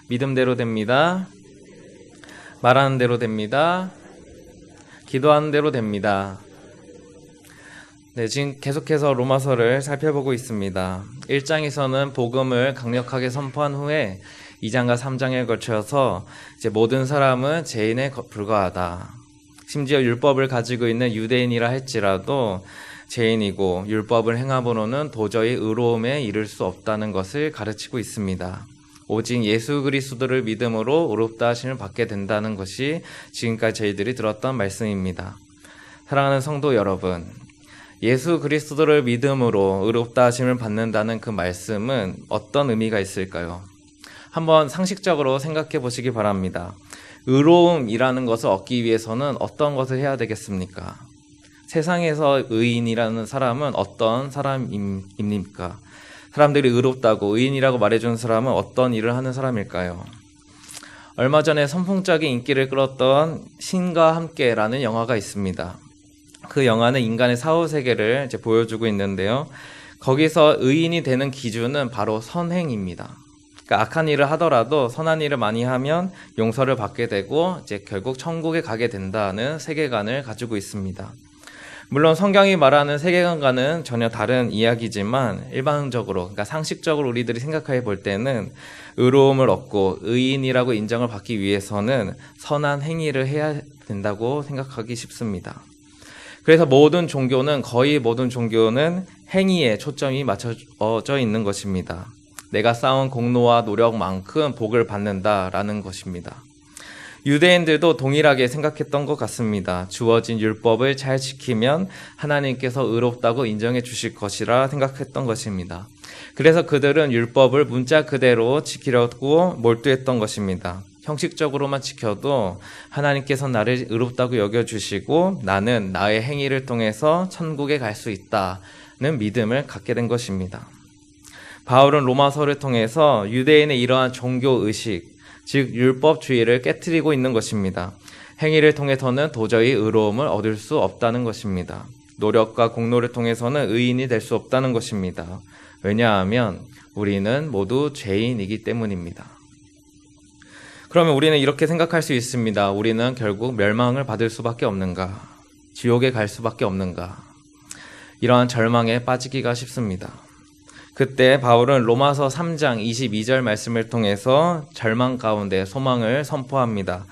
믿음대로 됩니다. 말하는 대로 됩니다. 기도하는 대로 됩니다. 네, 지금 계속해서 로마서를 살펴보고 있습니다. 1장에서는 복음을 강력하게 선포한 후에 2장과 3장에 걸쳐서 이제 모든 사람은 죄인에 불과하다. 심지어 율법을 가지고 있는 유대인이라 할지라도 죄인이고 율법을 행함으로는 도저히 의로움에 이를 수 없다는 것을 가르치고 있습니다. 오직 예수 그리스도를 믿음으로 의롭다 하심을 받게 된다는 것이 지금까지 저희들이 들었던 말씀입니다. 사랑하는 성도 여러분, 예수 그리스도를 믿음으로 의롭다 하심을 받는다는 그 말씀은 어떤 의미가 있을까요? 한번 상식적으로 생각해 보시기 바랍니다. 의로움이라는 것을 얻기 위해서는 어떤 것을 해야 되겠습니까? 세상에서 의인이라는 사람은 어떤 사람입니까? 사람들이 의롭다고 의인이라고 말해주는 사람은 어떤 일을 하는 사람일까요? 얼마 전에 선풍적인 인기를 끌었던 신과 함께라는 영화가 있습니다. 그 영화는 인간의 사후세계를 이제 보여주고 있는데요. 거기서 의인이 되는 기준은 바로 선행입니다. 그러니까 악한 일을 하더라도 선한 일을 많이 하면 용서를 받게 되고 이제 결국 천국에 가게 된다는 세계관을 가지고 있습니다. 물론 성경이 말하는 세계관과는 전혀 다른 이야기지만 일반적으로, 그러니까 상식적으로 우리들이 생각해 볼 때는 의로움을 얻고 의인이라고 인정을 받기 위해서는 선한 행위를 해야 된다고 생각하기 쉽습니다. 그래서 거의 모든 종교는 행위에 초점이 맞춰져 있는 것입니다. 내가 쌓은 공로와 노력만큼 복을 받는다라는 것입니다. 유대인들도 동일하게 생각했던 것 같습니다. 주어진 율법을 잘 지키면 하나님께서 의롭다고 인정해 주실 것이라 생각했던 것입니다. 그래서 그들은 율법을 문자 그대로 지키려고 몰두했던 것입니다. 형식적으로만 지켜도 하나님께서 나를 의롭다고 여겨주시고 나는 나의 행위를 통해서 천국에 갈 수 있다는 믿음을 갖게 된 것입니다. 바울은 로마서를 통해서 유대인의 이러한 종교의식, 즉 율법주의를 깨트리고 있는 것입니다. 행위를 통해서는 도저히 의로움을 얻을 수 없다는 것입니다. 노력과 공로를 통해서는 의인이 될 수 없다는 것입니다. 왜냐하면 우리는 모두 죄인이기 때문입니다. 그러면 우리는 이렇게 생각할 수 있습니다. 우리는 결국 멸망을 받을 수밖에 없는가? 지옥에 갈 수밖에 없는가? 이러한 절망에 빠지기가 쉽습니다. 그때 바울은 로마서 3장 22절 말씀을 통해서 절망 가운데 소망을 선포합니다.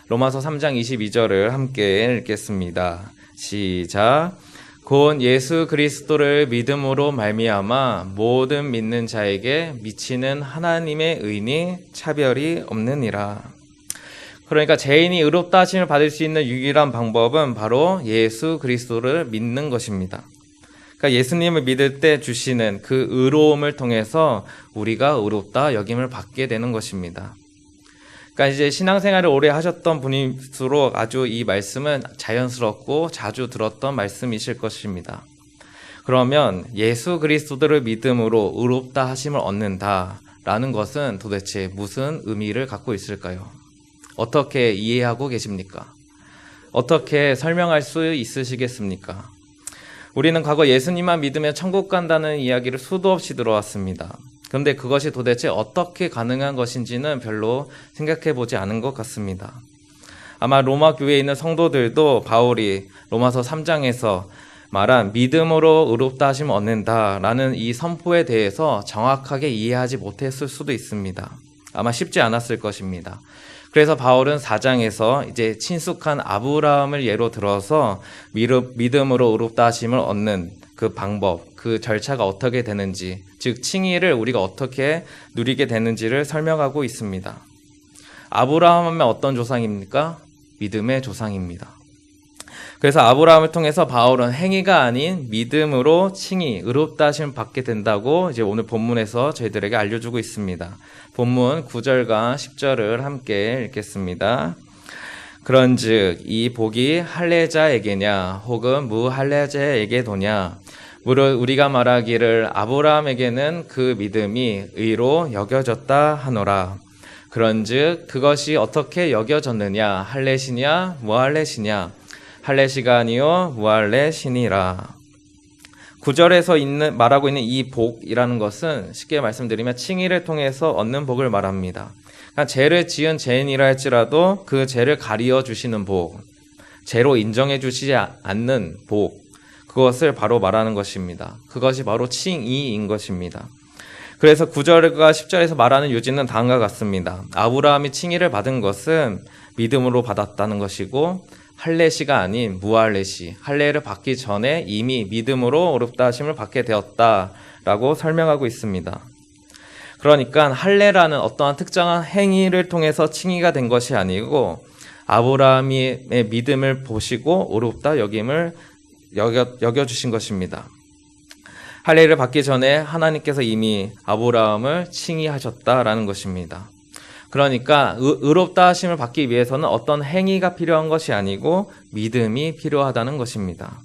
로마서 3장 22절을 함께 읽겠습니다. 시작. 곧 예수 그리스도를 믿음으로 말미암아 모든 믿는 자에게 미치는 하나님의 의니 차별이 없느니라. 그러니까 죄인이 의롭다 하심을 받을 수 있는 유일한 방법은 바로 예수 그리스도를 믿는 것입니다. 그러니까 예수님을 믿을 때 주시는 그 의로움을 통해서 우리가 의롭다 여김을 받게 되는 것입니다. 그러니까 이제 신앙생활을 오래 하셨던 분일수록 아주 이 말씀은 자연스럽고 자주 들었던 말씀이실 것입니다. 그러면 예수 그리스도를 믿음으로 의롭다 하심을 얻는다라는 것은 도대체 무슨 의미를 갖고 있을까요? 어떻게 이해하고 계십니까? 어떻게 설명할 수 있으시겠습니까? 우리는 과거 예수님만 믿으면 천국 간다는 이야기를 수도 없이 들어왔습니다. 그런데 그것이 도대체 어떻게 가능한 것인지는 별로 생각해 보지 않은 것 같습니다. 아마 로마 교회에 있는 성도들도 바울이 로마서 3장에서 말한 믿음으로 의롭다 하심을 얻는다라는 이 선포에 대해서 정확하게 이해하지 못했을 수도 있습니다. 아마 쉽지 않았을 것입니다. 그래서 바울은 4장에서 이제 친숙한 아브라함을 예로 들어서 믿음으로 의롭다 하심을 얻는 그 방법, 그 절차가 어떻게 되는지, 즉 칭의를 우리가 어떻게 누리게 되는지를 설명하고 있습니다. 아브라함은 어떤 조상입니까? 믿음의 조상입니다. 그래서 아브라함을 통해서 바울은 행위가 아닌 믿음으로 칭의, 의롭다 하심을 받게 된다고 이제 오늘 본문에서 저희들에게 알려주고 있습니다. 본문 9절과 10절을 함께 읽겠습니다. 그런즉 이 복이 할례자에게냐 혹은 무할례자에게도냐 무릇 우리가 말하기를 아브라함에게는 그 믿음이 의로 여겨졌다 하노라. 그런즉 그것이 어떻게 여겨졌느냐 할례시냐 무할례시냐 할례시가 아니요 무할례시니라. 구절에서 말하고 있는 이 복이라는 것은 쉽게 말씀드리면 칭의를 통해서 얻는 복을 말합니다. 그러니까 죄를 지은 죄인이라 할지라도 그 죄를 가리어 주시는 복, 죄로 인정해 주시지 않는 복, 그것을 바로 말하는 것입니다. 그것이 바로 칭의인 것입니다. 그래서 9절과 10절에서 말하는 요지는 다음과 같습니다. 아브라함이 칭의를 받은 것은 믿음으로 받았다는 것이고 할례시가 아닌 무할례시, 할례를 받기 전에 이미 믿음으로 의롭다 하심을 받게 되었다라고 설명하고 있습니다. 그러니까 할례라는 어떠한 특정한 행위를 통해서 칭의가 된 것이 아니고 아브라함의 믿음을 보시고 의롭다 여김을 여겨주신 것입니다. 할례를 받기 전에 하나님께서 이미 아브라함을 칭의하셨다라는 것입니다. 그러니까 의롭다 하심을 받기 위해서는 어떤 행위가 필요한 것이 아니고 믿음이 필요하다는 것입니다.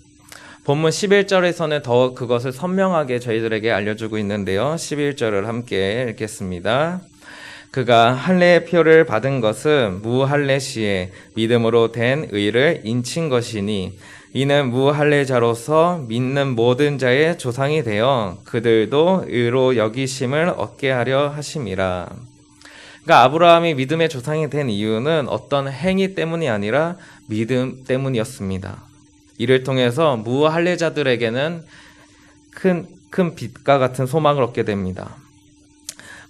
본문 11절에서는 더 그것을 선명하게 저희들에게 알려주고 있는데요. 11절을 함께 읽겠습니다. 그가 할례의 표를 받은 것은 무할례 시에 믿음으로 된 의를 인친 것이니 이는 무할례자로서 믿는 모든 자의 조상이 되어 그들도 의로 여기심을 얻게 하려 하심이라. 그러니까 아브라함이 믿음의 조상이 된 이유는 어떤 행위 때문이 아니라 믿음 때문이었습니다. 이를 통해서 무할례자들에게는 큰 빛과 같은 소망을 얻게 됩니다.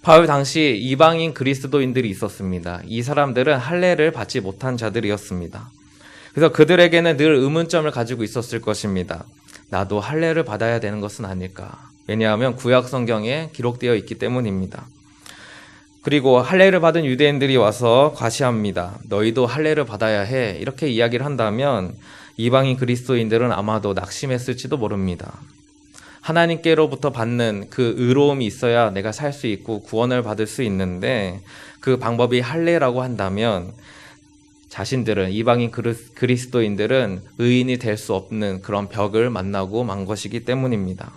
바울 당시 이방인 그리스도인들이 있었습니다. 이 사람들은 할례를 받지 못한 자들이었습니다. 그래서 그들에게는 늘 의문점을 가지고 있었을 것입니다. 나도 할례를 받아야 되는 것은 아닐까? 왜냐하면 구약 성경에 기록되어 있기 때문입니다. 그리고 할례를 받은 유대인들이 와서 과시합니다. 너희도 할례를 받아야 해. 이렇게 이야기를 한다면 이방인 그리스도인들은 아마도 낙심했을지도 모릅니다. 하나님께로부터 받는 그 의로움이 있어야 내가 살 수 있고 구원을 받을 수 있는데 그 방법이 할례라고 한다면 자신들은 이방인 그리스도인들은 의인이 될 수 없는 그런 벽을 만나고 만 것이기 때문입니다.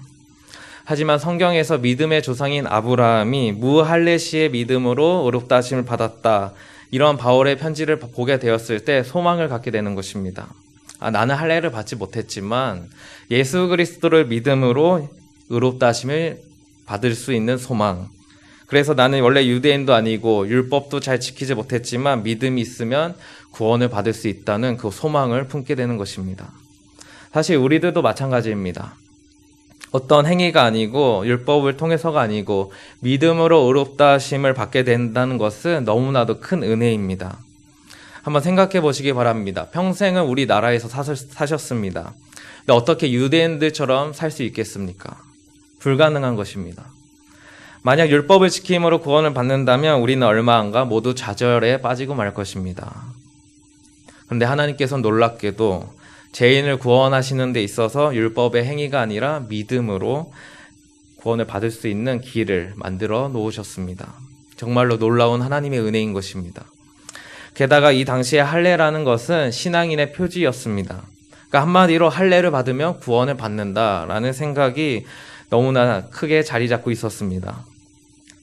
하지만 성경에서 믿음의 조상인 아브라함이 무할례 시의 믿음으로 의롭다 하심을 받았다. 이런 바울의 편지를 보게 되었을 때 소망을 갖게 되는 것입니다. 나는 할례를 받지 못했지만 예수 그리스도를 믿음으로 의롭다 하심을 받을 수 있는 소망. 그래서 나는 원래 유대인도 아니고 율법도 잘 지키지 못했지만 믿음이 있으면 구원을 받을 수 있다는 그 소망을 품게 되는 것입니다. 사실 우리들도 마찬가지입니다. 어떤 행위가 아니고 율법을 통해서가 아니고 믿음으로 의롭다 하심을 받게 된다는 것은 너무나도 큰 은혜입니다. 한번 생각해 보시기 바랍니다. 평생은 우리나라에서 사셨습니다. 근데 어떻게 유대인들처럼 살 수 있겠습니까? 불가능한 것입니다. 만약 율법을 지킴으로 구원을 받는다면 우리는 얼마 안가 모두 좌절에 빠지고 말 것입니다. 그런데 하나님께서는 놀랍게도 죄인을 구원하시는 데 있어서 율법의 행위가 아니라 믿음으로 구원을 받을 수 있는 길을 만들어 놓으셨습니다. 정말로 놀라운 하나님의 은혜인 것입니다. 게다가 이 당시에 할례라는 것은 신앙인의 표지였습니다. 그러니까 한마디로 할례를 받으면 구원을 받는다라는 생각이 너무나 크게 자리 잡고 있었습니다.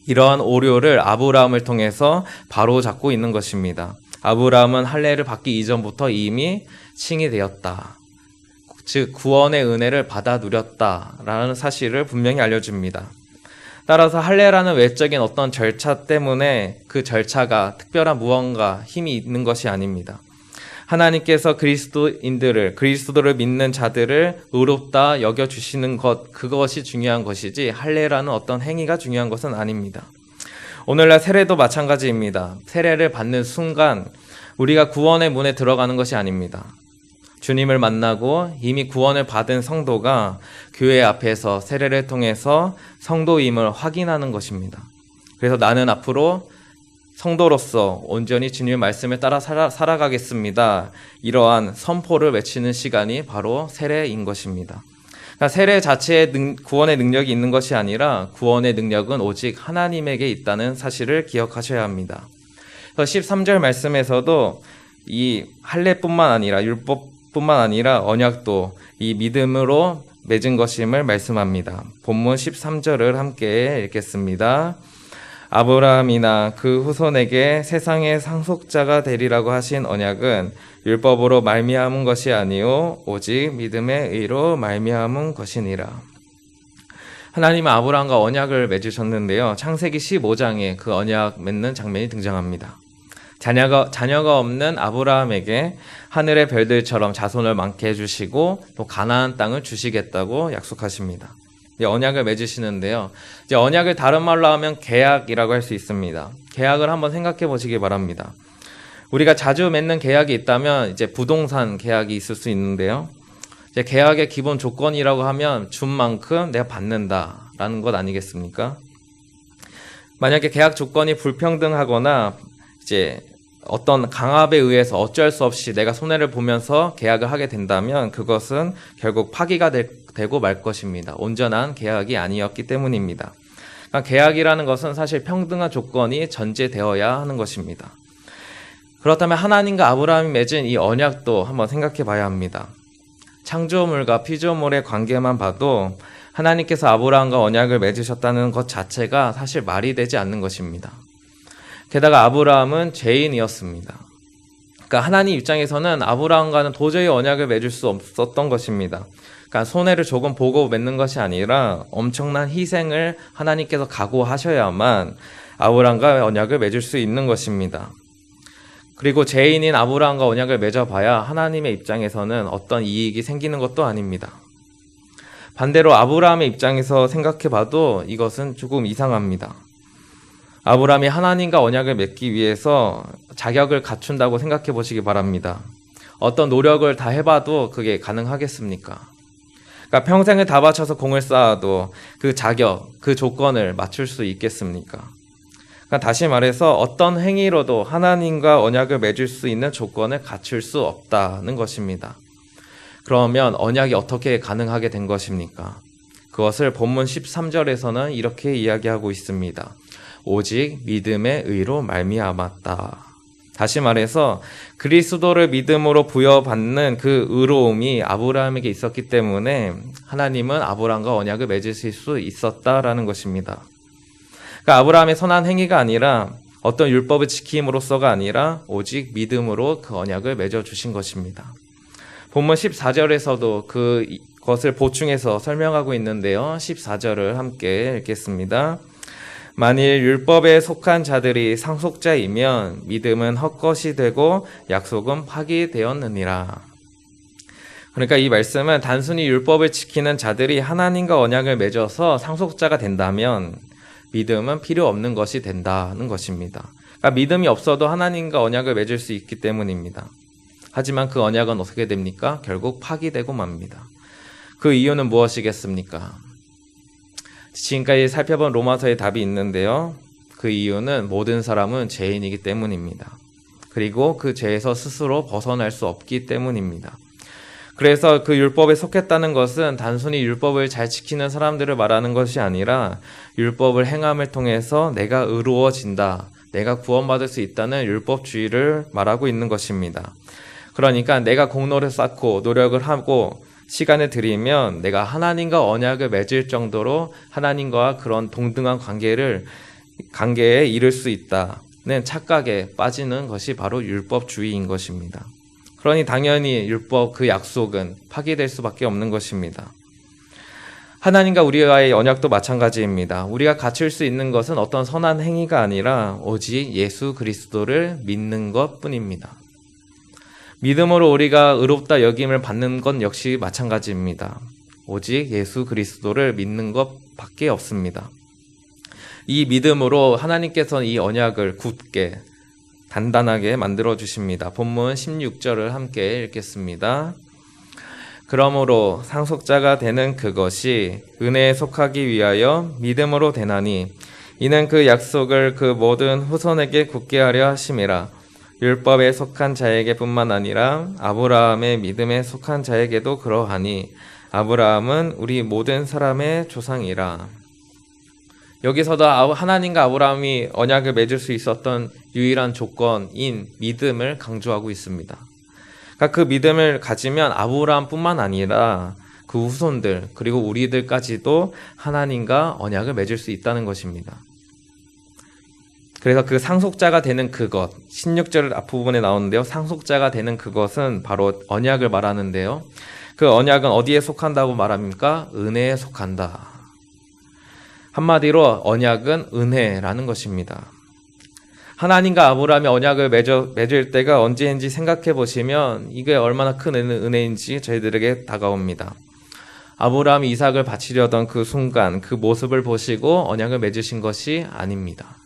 이러한 오류를 아브라함을 통해서 바로 잡고 있는 것입니다. 아브라함은 할례를 받기 이전부터 이미 칭이 되었다. 즉 구원의 은혜를 받아 누렸다라는 사실을 분명히 알려줍니다. 따라서 할례라는 외적인 어떤 절차 때문에 그 절차가 특별한 무언가 힘이 있는 것이 아닙니다. 하나님께서 그리스도를 믿는 자들을 의롭다 여겨주시는 것, 그것이 중요한 것이지 할례라는 어떤 행위가 중요한 것은 아닙니다. 오늘날 세례도 마찬가지입니다. 세례를 받는 순간 우리가 구원의 문에 들어가는 것이 아닙니다. 주님을 만나고 이미 구원을 받은 성도가 교회 앞에서 세례를 통해서 성도임을 확인하는 것입니다. 그래서 나는 앞으로 성도로서 온전히 주님의 말씀에 따라 살아가겠습니다. 이러한 선포를 외치는 시간이 바로 세례인 것입니다. 그러니까 세례 자체에 구원의 능력이 있는 것이 아니라 구원의 능력은 오직 하나님에게 있다는 사실을 기억하셔야 합니다. 그래서 13절 말씀에서도 이 할례뿐만 아니라 율법뿐만 아니라 언약도 이 믿음으로 맺은 것임을 말씀합니다. 본문 13절을 함께 읽겠습니다. 아브라함이나 그 후손에게 세상의 상속자가 되리라고 하신 언약은 율법으로 말미암은 것이 아니요 오직 믿음의 의로 말미암은 것이니라. 하나님은 아브라함과 언약을 맺으셨는데요. 창세기 15장에 그 언약 맺는 장면이 등장합니다. 자녀가 없는 아브라함에게 하늘의 별들처럼 자손을 많게 해주시고 또 가나안 땅을 주시겠다고 약속하십니다. 언약을 맺으시는데요. 이제 언약을 다른 말로 하면 계약이라고 할 수 있습니다. 계약을 한번 생각해 보시기 바랍니다. 우리가 자주 맺는 계약이 있다면 이제 부동산 계약이 있을 수 있는데요. 이제 계약의 기본 조건이라고 하면 준 만큼 내가 받는다라는 것 아니겠습니까? 만약에 계약 조건이 불평등하거나 이제 어떤 강압에 의해서 어쩔 수 없이 내가 손해를 보면서 계약을 하게 된다면 그것은 결국 파기가 되고 말 것입니다. 온전한 계약이 아니었기 때문입니다. 그러니까 계약이라는 것은 사실 평등한 조건이 전제되어야 하는 것입니다. 그렇다면 하나님과 아브라함이 맺은 이 언약도 한번 생각해 봐야 합니다. 창조물과 피조물의 관계만 봐도 하나님께서 아브라함과 언약을 맺으셨다는 것 자체가 사실 말이 되지 않는 것입니다. 게다가 아브라함은 죄인이었습니다. 그러니까 하나님 입장에서는 아브라함과는 도저히 언약을 맺을 수 없었던 것입니다. 그러니까 손해를 조금 보고 맺는 것이 아니라 엄청난 희생을 하나님께서 각오하셔야만 아브라함과 언약을 맺을 수 있는 것입니다. 그리고 죄인인 아브라함과 언약을 맺어봐야 하나님의 입장에서는 어떤 이익이 생기는 것도 아닙니다. 반대로 아브라함의 입장에서 생각해봐도 이것은 조금 이상합니다. 아브라함이 하나님과 언약을 맺기 위해서 자격을 갖춘다고 생각해 보시기 바랍니다. 어떤 노력을 다 해봐도 그게 가능하겠습니까? 그러니까 평생을 다 바쳐서 공을 쌓아도 그 자격, 그 조건을 맞출 수 있겠습니까? 그러니까 다시 말해서 어떤 행위로도 하나님과 언약을 맺을 수 있는 조건을 갖출 수 없다는 것입니다. 그러면 언약이 어떻게 가능하게 된 것입니까? 그것을 본문 13절에서는 이렇게 이야기하고 있습니다. 오직 믿음의 의로 말미암았다. 다시 말해서 그리스도를 믿음으로 부여받는 그 의로움이 아브라함에게 있었기 때문에 하나님은 아브라함과 언약을 맺으실 수 있었다라는 것입니다. 그러니까 아브라함의 선한 행위가 아니라 어떤 율법을 지킴으로써가 아니라 오직 믿음으로 그 언약을 맺어주신 것입니다. 본문 14절에서도 그것을 보충해서 설명하고 있는데요. 14절을 함께 읽겠습니다. 만일 율법에 속한 자들이 상속자이면 믿음은 헛것이 되고 약속은 파기되었느니라. 그러니까 이 말씀은 단순히 율법을 지키는 자들이 하나님과 언약을 맺어서 상속자가 된다면 믿음은 필요 없는 것이 된다는 것입니다. 그러니까 믿음이 없어도 하나님과 언약을 맺을 수 있기 때문입니다. 하지만 그 언약은 어떻게 됩니까? 결국 파기되고 맙니다. 그 이유는 무엇이겠습니까? 지금까지 살펴본 로마서의 답이 있는데요. 그 이유는 모든 사람은 죄인이기 때문입니다. 그리고 그 죄에서 스스로 벗어날 수 없기 때문입니다. 그래서 그 율법에 속했다는 것은 단순히 율법을 잘 지키는 사람들을 말하는 것이 아니라 율법을 행함을 통해서 내가 의로워진다, 내가 구원받을 수 있다는 율법주의를 말하고 있는 것입니다. 그러니까 내가 공로를 쌓고 노력을 하고 시간을 들이면 내가 하나님과 언약을 맺을 정도로 하나님과 그런 동등한 관계에 이를 수 있다는 착각에 빠지는 것이 바로 율법주의인 것입니다. 그러니 당연히 율법 그 약속은 파기될 수밖에 없는 것입니다. 하나님과 우리와의 언약도 마찬가지입니다. 우리가 갖출 수 있는 것은 어떤 선한 행위가 아니라 오직 예수 그리스도를 믿는 것뿐입니다. 믿음으로 우리가 의롭다 여김을 받는 건 역시 마찬가지입니다. 오직 예수 그리스도를 믿는 것밖에 없습니다. 이 믿음으로 하나님께서는 이 언약을 굳게 단단하게 만들어 주십니다. 본문 16절을 함께 읽겠습니다. 그러므로 상속자가 되는 그것이 은혜에 속하기 위하여 믿음으로 되나니 이는 그 약속을 그 모든 후손에게 굳게 하려 하심이라. 율법에 속한 자에게뿐만 아니라 아브라함의 믿음에 속한 자에게도 그러하니 아브라함은 우리 모든 사람의 조상이라. 여기서도 하나님과 아브라함이 언약을 맺을 수 있었던 유일한 조건인 믿음을 강조하고 있습니다. 그러니까 그 믿음을 가지면 아브라함뿐만 아니라 그 후손들 그리고 우리들까지도 하나님과 언약을 맺을 수 있다는 것입니다. 그래서 그 상속자가 되는 그것, 16절 앞부분에 나오는데요. 상속자가 되는 그것은 바로 언약을 말하는데요. 그 언약은 어디에 속한다고 말합니까? 은혜에 속한다. 한마디로 언약은 은혜라는 것입니다. 하나님과 아브라함이 언약을 맺을 때가 언제인지 생각해 보시면 이게 얼마나 큰 은혜인지 저희들에게 다가옵니다. 아브라함이 이삭을 바치려던 그 순간, 그 모습을 보시고 언약을 맺으신 것이 아닙니다.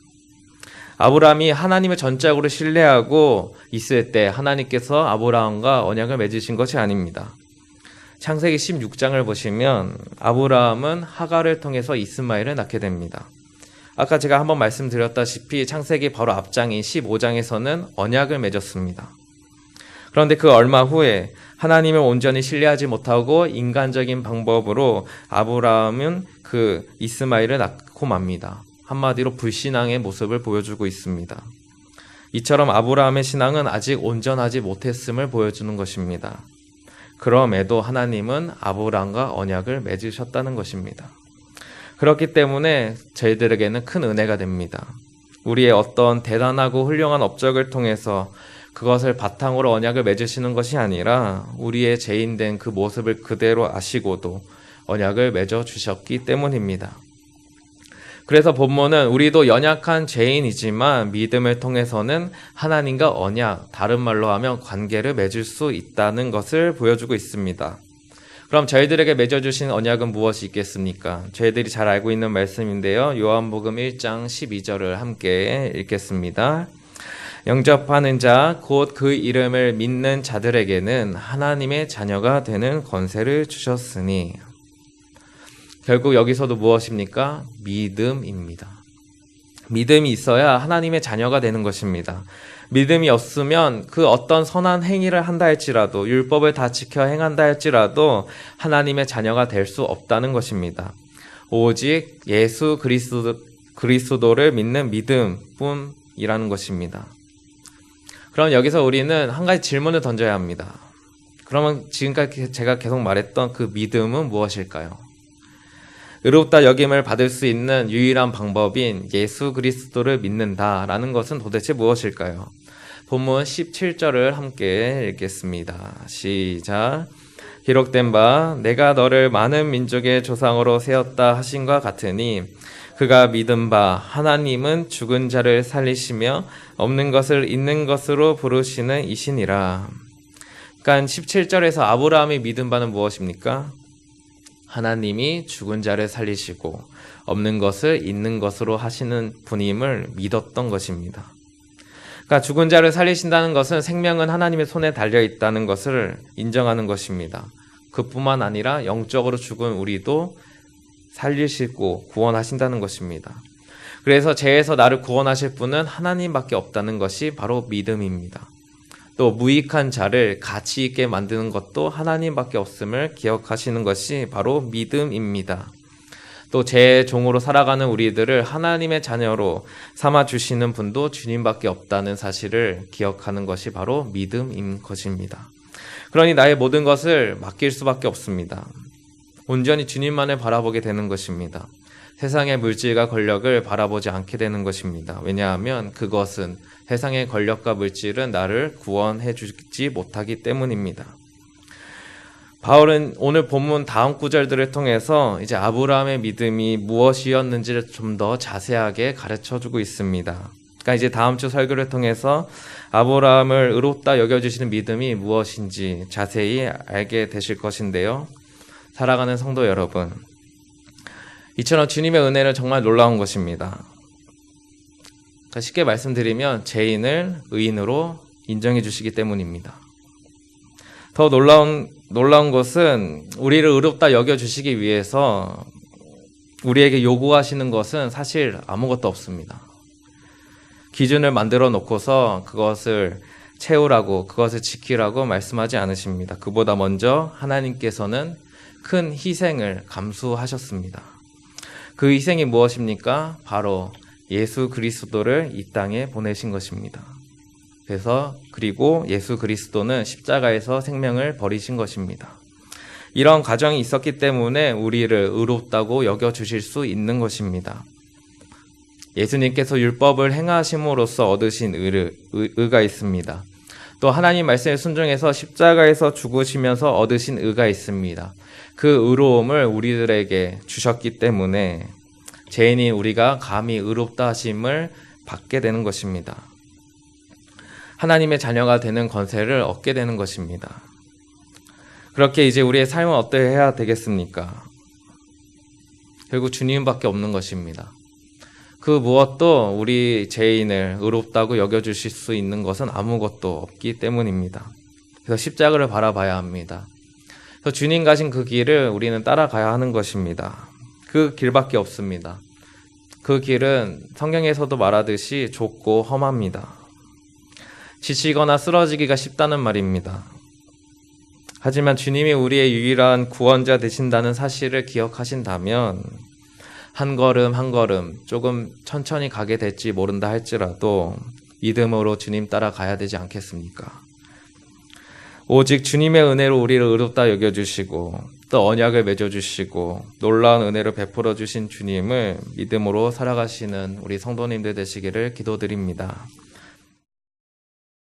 아브라함이 하나님을 전적으로 신뢰하고 있을 때 하나님께서 아브라함과 언약을 맺으신 것이 아닙니다. 창세기 16장을 보시면 아브라함은 하갈을 통해서 이스마엘을 낳게 됩니다. 아까 제가 한번 말씀드렸다시피 창세기 바로 앞장인 15장에서는 언약을 맺었습니다. 그런데 그 얼마 후에 하나님을 온전히 신뢰하지 못하고 인간적인 방법으로 아브라함은 그 이스마엘을 낳고 맙니다. 한마디로 불신앙의 모습을 보여주고 있습니다. 이처럼 아브라함의 신앙은 아직 온전하지 못했음을 보여주는 것입니다. 그럼에도 하나님은 아브라함과 언약을 맺으셨다는 것입니다. 그렇기 때문에 저희들에게는 큰 은혜가 됩니다. 우리의 어떤 대단하고 훌륭한 업적을 통해서 그것을 바탕으로 언약을 맺으시는 것이 아니라 우리의 죄인된 그 모습을 그대로 아시고도 언약을 맺어 주셨기 때문입니다. 그래서 본문은 우리도 연약한 죄인이지만 믿음을 통해서는 하나님과 언약, 다른 말로 하면 관계를 맺을 수 있다는 것을 보여주고 있습니다. 그럼 저희들에게 맺어주신 언약은 무엇이 있겠습니까? 저희들이 잘 알고 있는 말씀인데요. 요한복음 1장 12절을 함께 읽겠습니다. 영접하는 자, 곧 그 이름을 믿는 자들에게는 하나님의 자녀가 되는 권세를 주셨으니. 결국 여기서도 무엇입니까? 믿음입니다. 믿음이 있어야 하나님의 자녀가 되는 것입니다. 믿음이 없으면 그 어떤 선한 행위를 한다 할지라도, 율법을 다 지켜 행한다 할지라도 하나님의 자녀가 될 수 없다는 것입니다. 오직 예수 그리스도를 믿는 믿음뿐이라는 것입니다. 그럼 여기서 우리는 한 가지 질문을 던져야 합니다. 그러면 지금까지 제가 계속 말했던 그 믿음은 무엇일까요? 의롭다 여김을 받을 수 있는 유일한 방법인 예수 그리스도를 믿는다라는 것은 도대체 무엇일까요? 본문 17절을 함께 읽겠습니다. 시작. 기록된 바 내가 너를 많은 민족의 조상으로 세웠다 하신과 같으니 그가 믿은 바 하나님은 죽은 자를 살리시며 없는 것을 있는 것으로 부르시는 이시니라. 그러니까 17절에서 아브라함이 믿은 바는 무엇입니까? 하나님이 죽은 자를 살리시고 없는 것을 있는 것으로 하시는 분임을 믿었던 것입니다. 그러니까 죽은 자를 살리신다는 것은 생명은 하나님의 손에 달려 있다는 것을 인정하는 것입니다. 그뿐만 아니라 영적으로 죽은 우리도 살리시고 구원하신다는 것입니다. 그래서 죄에서 나를 구원하실 분은 하나님밖에 없다는 것이 바로 믿음입니다. 또 무익한 자를 가치 있게 만드는 것도 하나님밖에 없음을 기억하시는 것이 바로 믿음입니다. 또 제 종으로 살아가는 우리들을 하나님의 자녀로 삼아주시는 분도 주님밖에 없다는 사실을 기억하는 것이 바로 믿음인 것입니다. 그러니 나의 모든 것을 맡길 수밖에 없습니다. 온전히 주님만을 바라보게 되는 것입니다. 세상의 물질과 권력을 바라보지 않게 되는 것입니다. 왜냐하면 그것은 세상의 권력과 물질은 나를 구원해 주지 못하기 때문입니다. 바울은 오늘 본문 다음 구절들을 통해서 이제 아브라함의 믿음이 무엇이었는지를 좀 더 자세하게 가르쳐 주고 있습니다. 그러니까 이제 다음 주 설교를 통해서 아브라함을 의롭다 여겨주시는 믿음이 무엇인지 자세히 알게 되실 것인데요. 살아가는 성도 여러분, 이처럼 주님의 은혜는 정말 놀라운 것입니다. 그러니까 쉽게 말씀드리면 죄인을 의인으로 인정해 주시기 때문입니다. 더 놀라운 것은 우리를 의롭다 여겨주시기 위해서 우리에게 요구하시는 것은 사실 아무것도 없습니다. 기준을 만들어 놓고서 그것을 채우라고, 그것을 지키라고 말씀하지 않으십니다. 그보다 먼저 하나님께서는 큰 희생을 감수하셨습니다. 그 희생이 무엇입니까? 바로 예수 그리스도를 이 땅에 보내신 것입니다. 그리고 예수 그리스도는 십자가에서 생명을 버리신 것입니다. 이런 과정이 있었기 때문에 우리를 의롭다고 여겨주실 수 있는 것입니다. 예수님께서 율법을 행하심으로써 얻으신 의가 있습니다. 또 하나님 말씀에 순종해서 십자가에서 죽으시면서 얻으신 의가 있습니다. 그 의로움을 우리들에게 주셨기 때문에 죄인인 우리가 감히 의롭다 하심을 받게 되는 것입니다. 하나님의 자녀가 되는 권세를 얻게 되는 것입니다. 그렇게 이제 우리의 삶은 어떠해야 되겠습니까? 결국 주님밖에 없는 것입니다. 그 무엇도 우리 죄인을 의롭다고 여겨주실 수 있는 것은 아무것도 없기 때문입니다. 그래서 십자가를 바라봐야 합니다. 그래서 주님 가신 그 길을 우리는 따라가야 하는 것입니다. 그 길밖에 없습니다. 그 길은 성경에서도 말하듯이 좁고 험합니다. 지치거나 쓰러지기가 쉽다는 말입니다. 하지만 주님이 우리의 유일한 구원자 되신다는 사실을 기억하신다면 한 걸음 한 걸음 조금 천천히 가게 될지 모른다 할지라도 믿음으로 주님 따라가야 되지 않겠습니까? 오직 주님의 은혜로 우리를 의롭다 여겨주시고 또 언약을 맺어주시고 놀라운 은혜를 베풀어 주신 주님을 믿음으로 살아가시는 우리 성도님들 되시기를 기도드립니다.